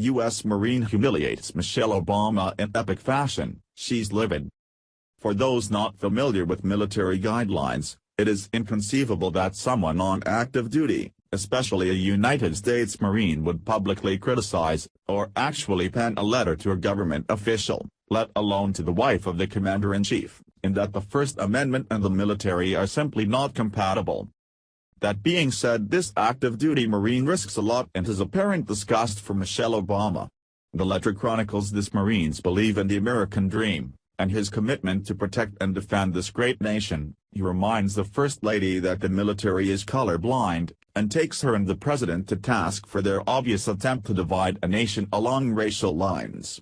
U.S. Marine humiliates Michelle Obama in epic fashion, she's livid. For those not familiar with military guidelines, it is inconceivable that someone on active duty, especially a United States Marine, would publicly criticize, or actually pen a letter to a government official, let alone to the wife of the Commander-in-Chief, in that the First Amendment and the military are simply not compatible. That being said, this active-duty Marine risks a lot in his apparent disgust for Michelle Obama. The letter chronicles this Marine's belief in the American dream, and his commitment to protect and defend this great nation. He reminds the First Lady that the military is colorblind, and takes her and the President to task for their obvious attempt to divide a nation along racial lines.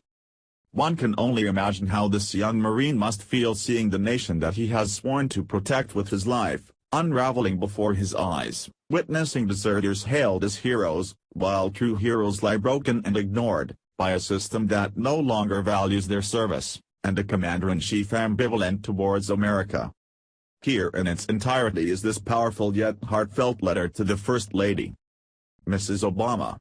One can only imagine how this young Marine must feel seeing the nation that he has sworn to protect with his life unraveling before his eyes, witnessing deserters hailed as heroes, while true heroes lie broken and ignored, by a system that no longer values their service, and a Commander-in-Chief ambivalent towards America. Here in its entirety is this powerful yet heartfelt letter to the First Lady. Mrs. Obama.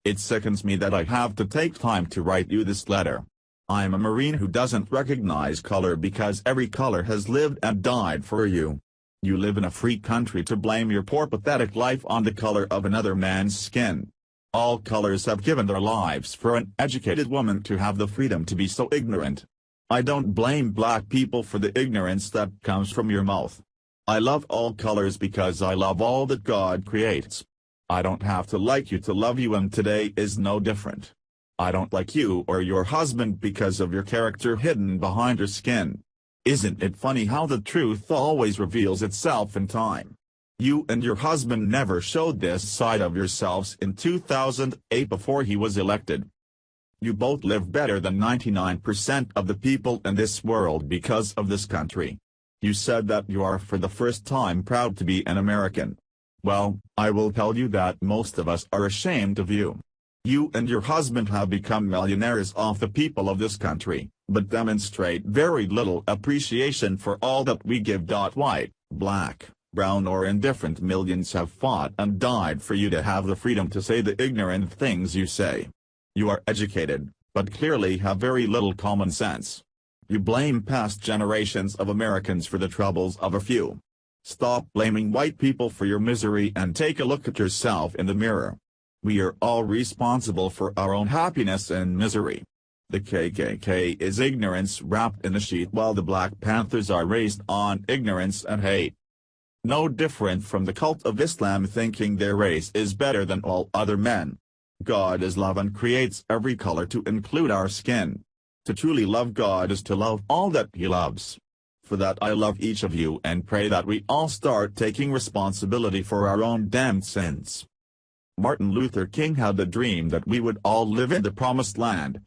It sickens me that I have to take time to write you this letter. I am a Marine who doesn't recognize color because every color has lived and died for you. You live in a free country to blame your poor pathetic life on the color of another man's skin. All colors have given their lives for an educated woman to have the freedom to be so ignorant. I don't blame black people for the ignorance that comes from your mouth. I love all colors because I love all that God creates. I don't have to like you to love you, and today is no different. I don't like you or your husband because of your character hidden behind your skin. Isn't it funny how the truth always reveals itself in time? You and your husband never showed this side of yourselves in 2008 before he was elected. You both live better than 99% of the people in this world because of this country. You said that you are for the first time proud to be an American. Well, I will tell you that most of us are ashamed of you. You and your husband have become millionaires off the people of this country, but demonstrate very little appreciation for all that we give. White, black, brown or indifferent millions have fought and died for you to have the freedom to say the ignorant things you say. You are educated, but clearly have very little common sense. You blame past generations of Americans for the troubles of a few. Stop blaming white people for your misery and take a look at yourself in the mirror. We are all responsible for our own happiness and misery. The KKK is ignorance wrapped in a sheet, while the Black Panthers are raised on ignorance and hate. No different from the cult of Islam thinking their race is better than all other men. God is love and creates every color to include our skin. To truly love God is to love all that He loves. For that I love each of you and pray that we all start taking responsibility for our own damned sins. Martin Luther King had the dream that we would all live in the promised land.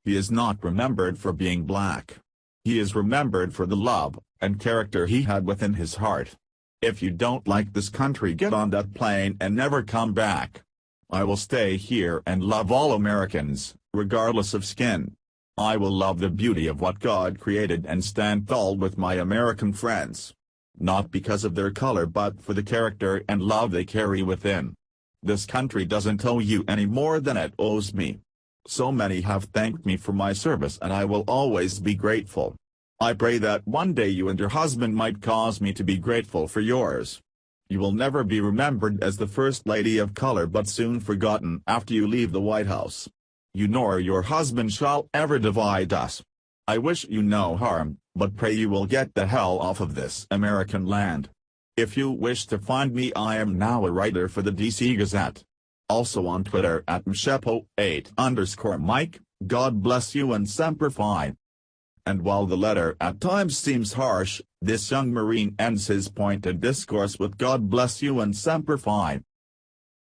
He is not remembered for being black. He is remembered for the love and character he had within his heart. If you don't like this country, get on that plane and never come back. I will stay here and love all Americans, regardless of skin. I will love the beauty of what God created and stand tall with my American friends. Not because of their color but for the character and love they carry within. This country doesn't owe you any more than it owes me. So many have thanked me for my service and I will always be grateful. I pray that one day you and your husband might cause me to be grateful for yours. You will never be remembered as the First Lady of color but soon forgotten after you leave the White House. You nor your husband shall ever divide us. I wish you no harm, but pray you will get the hell off of this American land. If you wish to find me, I am now a writer for the DC Gazette. Also on Twitter at mshepo8_Mike, God bless you and semper fi. And while the letter at times seems harsh, this young Marine ends his pointed discourse with God bless you and semper fi.